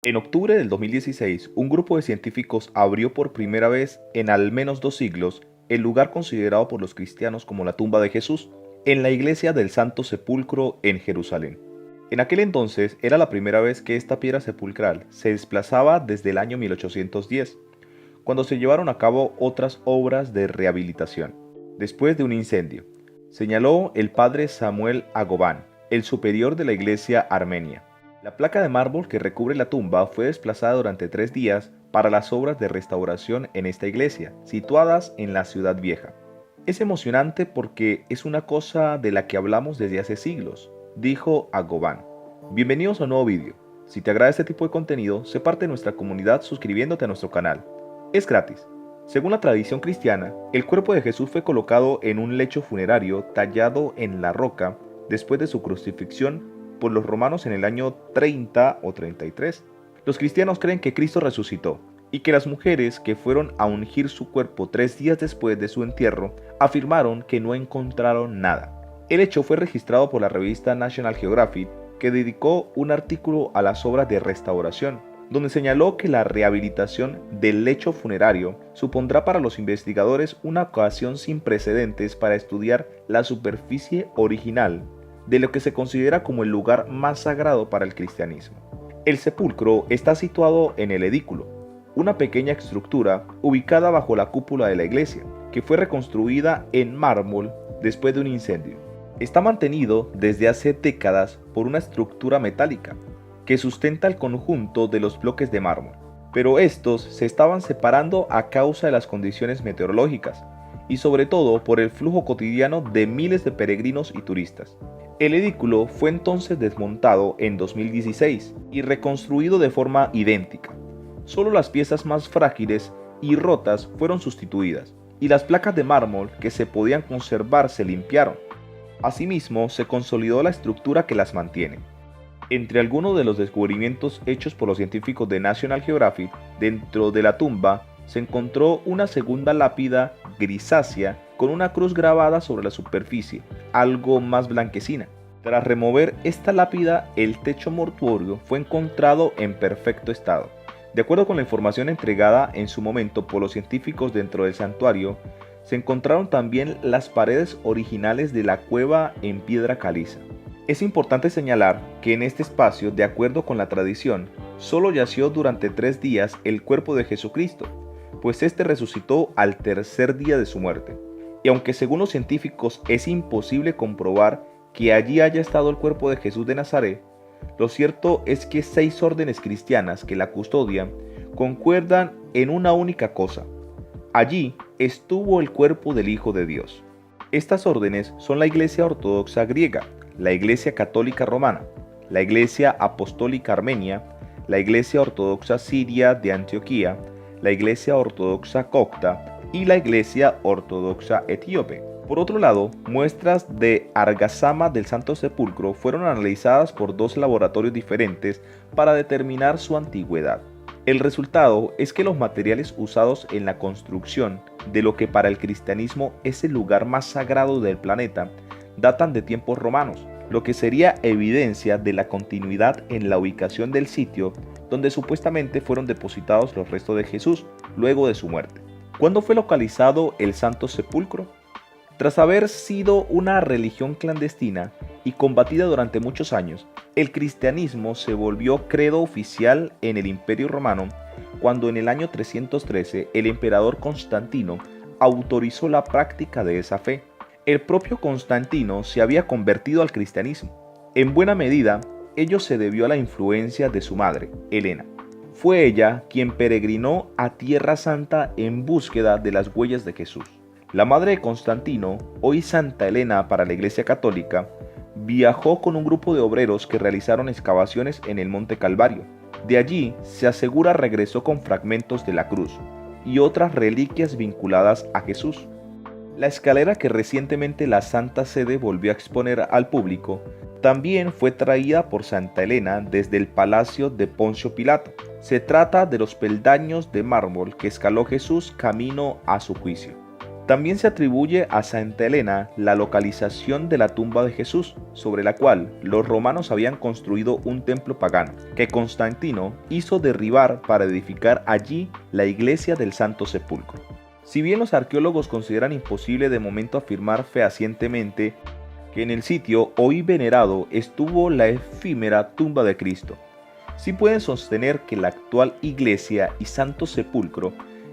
En octubre del 2016, un grupo de científicos abrió por primera vez en al menos 2 siglos el lugar considerado por los cristianos como la tumba de Jesús, en la iglesia del Santo Sepulcro en Jerusalén. En aquel entonces era la primera vez que esta piedra sepulcral se desplazaba desde el año 1810, cuando se llevaron a cabo otras obras de rehabilitación, después de un incendio, señaló el padre Samuel Agobán, el superior de la iglesia armenia. La placa de mármol que recubre la tumba fue desplazada durante 3 días para las obras de restauración en esta iglesia, situadas en la Ciudad Vieja. Es emocionante porque es una cosa de la que hablamos desde hace siglos, dijo Agobán. Bienvenidos a un nuevo vídeo. Si te agrada este tipo de contenido, sé parte de nuestra comunidad suscribiéndote a nuestro canal. Es gratis. Según la tradición cristiana, el cuerpo de Jesús fue colocado en un lecho funerario tallado en la roca después de su crucifixión por los romanos en el año 30 o 33. Los cristianos creen que Cristo resucitó y que las mujeres que fueron a ungir su cuerpo 3 días después de su entierro afirmaron que no encontraron nada. El hecho fue registrado por la revista National Geographic, que dedicó un artículo a las obras de restauración, donde señaló que la rehabilitación del lecho funerario supondrá para los investigadores una ocasión sin precedentes para estudiar la superficie original de lo que se considera como el lugar más sagrado para el cristianismo. El sepulcro está situado en el edículo, una pequeña estructura ubicada bajo la cúpula de la iglesia, que fue reconstruida en mármol después de un incendio. Está mantenido desde hace décadas por una estructura metálica que sustenta el conjunto de los bloques de mármol, pero estos se estaban separando a causa de las condiciones meteorológicas y sobre todo por el flujo cotidiano de miles de peregrinos y turistas. El edículo fue entonces desmontado en 2016 y reconstruido de forma idéntica. Solo las piezas más frágiles y rotas fueron sustituidas, y las placas de mármol que se podían conservar se limpiaron. Asimismo, se consolidó la estructura que las mantiene. Entre algunos de los descubrimientos hechos por los científicos de National Geographic, dentro de la tumba se encontró una segunda lápida grisácea con una cruz grabada sobre la superficie, algo más blanquecina. Tras remover esta lápida, el techo mortuorio fue encontrado en perfecto estado. De acuerdo con la información entregada en su momento por los científicos dentro del santuario, se encontraron también las paredes originales de la cueva en piedra caliza. Es importante señalar que en este espacio, de acuerdo con la tradición, solo yació durante 3 días el cuerpo de Jesucristo, pues este resucitó al tercer día de su muerte. Y aunque según los científicos es imposible comprobar que allí haya estado el cuerpo de Jesús de Nazaret, lo cierto es que 6 órdenes cristianas que la custodian concuerdan en una única cosa: allí estuvo el cuerpo del Hijo de Dios. Estas órdenes son la Iglesia Ortodoxa griega, la Iglesia Católica Romana, la Iglesia Apostólica Armenia, la Iglesia Ortodoxa Siria de Antioquía, la Iglesia Ortodoxa Copta y la Iglesia Ortodoxa Etíope. Por otro lado, muestras de argasama del Santo Sepulcro fueron analizadas por 2 laboratorios diferentes para determinar su antigüedad. El resultado es que los materiales usados en la construcción de lo que para el cristianismo es el lugar más sagrado del planeta datan de tiempos romanos, lo que sería evidencia de la continuidad en la ubicación del sitio donde supuestamente fueron depositados los restos de Jesús luego de su muerte. ¿Cuándo fue localizado el Santo Sepulcro? Tras haber sido una religión clandestina y combatida durante muchos años, el cristianismo se volvió credo oficial en el Imperio Romano cuando en el año 313 el emperador Constantino autorizó la práctica de esa fe. El propio Constantino se había convertido al cristianismo. En buena medida, ello se debió a la influencia de su madre, Helena. Fue ella quien peregrinó a Tierra Santa en búsqueda de las huellas de Jesús. La madre de Constantino, hoy Santa Helena para la Iglesia Católica, viajó con un grupo de obreros que realizaron excavaciones en el Monte Calvario. De allí, se asegura, regresó con fragmentos de la cruz y otras reliquias vinculadas a Jesús. La escalera que recientemente la Santa Sede volvió a exponer al público también fue traída por Santa Helena desde el palacio de Poncio Pilato. Se trata de los peldaños de mármol que escaló Jesús camino a su juicio. También se atribuye a Santa Elena la localización de la tumba de Jesús, sobre la cual los romanos habían construido un templo pagano, que Constantino hizo derribar para edificar allí la iglesia del Santo Sepulcro. Si bien los arqueólogos consideran imposible de momento afirmar fehacientemente que en el sitio hoy venerado estuvo la efímera tumba de Cristo, sí pueden sostener que la actual iglesia y Santo Sepulcro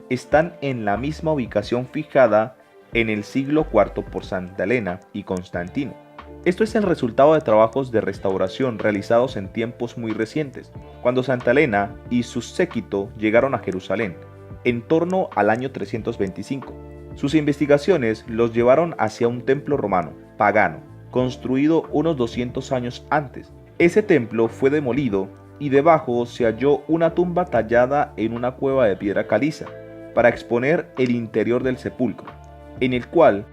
están en la misma ubicación fijada en el siglo IV por Santa Elena y Constantino. Esto es el resultado de trabajos de restauración realizados en tiempos muy recientes, cuando Santa Elena y su séquito llegaron a Jerusalén, en torno al año 325. Sus investigaciones los llevaron hacia un templo romano, pagano, construido unos 200 años antes. Ese templo fue demolido y debajo se halló una tumba tallada en una cueva de piedra caliza, para exponer el interior del sepulcro, en el cual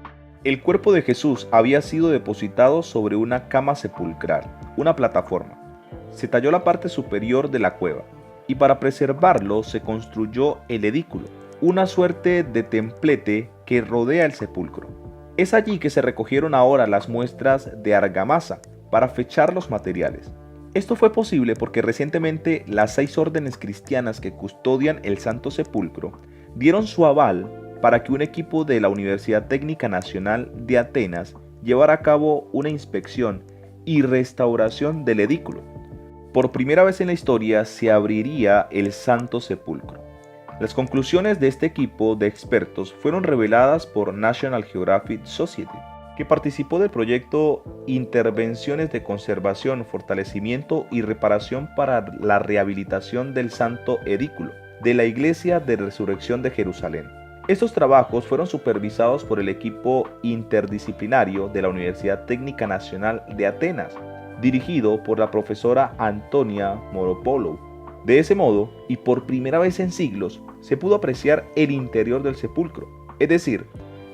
el cuerpo de Jesús había sido depositado sobre una cama sepulcral, una plataforma. Se talló la parte superior de la cueva, y para preservarlo se construyó el edículo, una suerte de templete que rodea el sepulcro. Es allí que se recogieron ahora las muestras de argamasa para fechar los materiales. Esto fue posible porque recientemente las 6 órdenes cristianas que custodian el Santo Sepulcro dieron su aval para que un equipo de la Universidad Técnica Nacional de Atenas llevara a cabo una inspección y restauración del edículo. Por primera vez en la historia se abriría el Santo Sepulcro. Las conclusiones de este equipo de expertos fueron reveladas por National Geographic Society, que participó del proyecto Intervenciones de Conservación, Fortalecimiento y Reparación para la Rehabilitación del Santo Edículo de la Iglesia de Resurrección de Jerusalén. Estos trabajos fueron supervisados por el equipo interdisciplinario de la Universidad Técnica Nacional de Atenas, dirigido por la profesora Antonia Moropoulou. De ese modo, y por primera vez en siglos, se pudo apreciar el interior del sepulcro, es decir,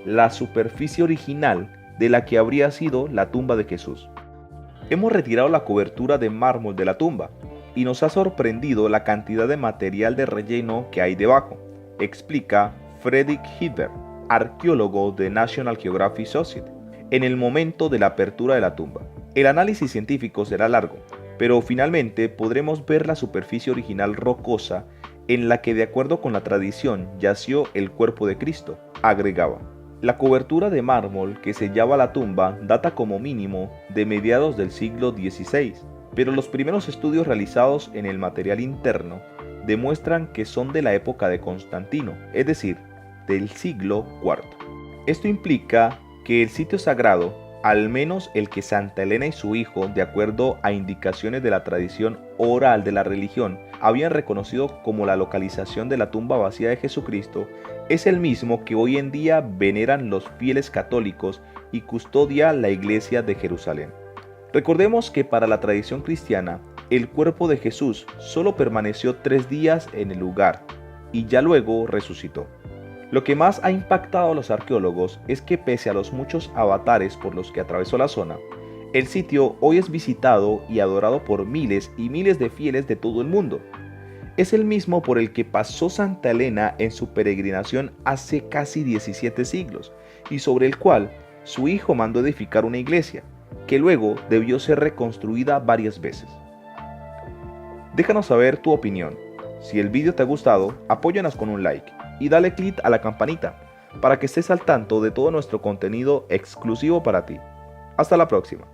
la superficie original de la que habría sido la tumba de Jesús. Hemos retirado la cobertura de mármol de la tumba, y nos ha sorprendido la cantidad de material de relleno que hay debajo, explica Fredrik Hedberg, arqueólogo de National Geographic Society, en el momento de la apertura de la tumba. El análisis científico será largo, pero finalmente podremos ver la superficie original rocosa en la que, de acuerdo con la tradición, yació el cuerpo de Cristo, agregaba. La cobertura de mármol que sellaba la tumba data como mínimo de mediados del siglo XVI, pero los primeros estudios realizados en el material interno demuestran que son de la época de Constantino, es decir, del siglo IV. Esto implica que el sitio sagrado, al menos el que Santa Elena y su hijo, de acuerdo a indicaciones de la tradición oral de la religión, habían reconocido como la localización de la tumba vacía de Jesucristo, es el mismo que hoy en día veneran los fieles católicos y custodia la Iglesia de Jerusalén. Recordemos que para la tradición cristiana, el cuerpo de Jesús solo permaneció 3 días en el lugar y ya luego resucitó. Lo que más ha impactado a los arqueólogos es que pese a los muchos avatares por los que atravesó la zona, el sitio hoy es visitado y adorado por miles y miles de fieles de todo el mundo. Es el mismo por el que pasó Santa Elena en su peregrinación hace casi 17 siglos y sobre el cual su hijo mandó edificar una iglesia, que luego debió ser reconstruida varias veces. Déjanos saber tu opinión. Si el vídeo te ha gustado, apóyanos con un like y dale click a la campanita para que estés al tanto de todo nuestro contenido exclusivo para ti. Hasta la próxima.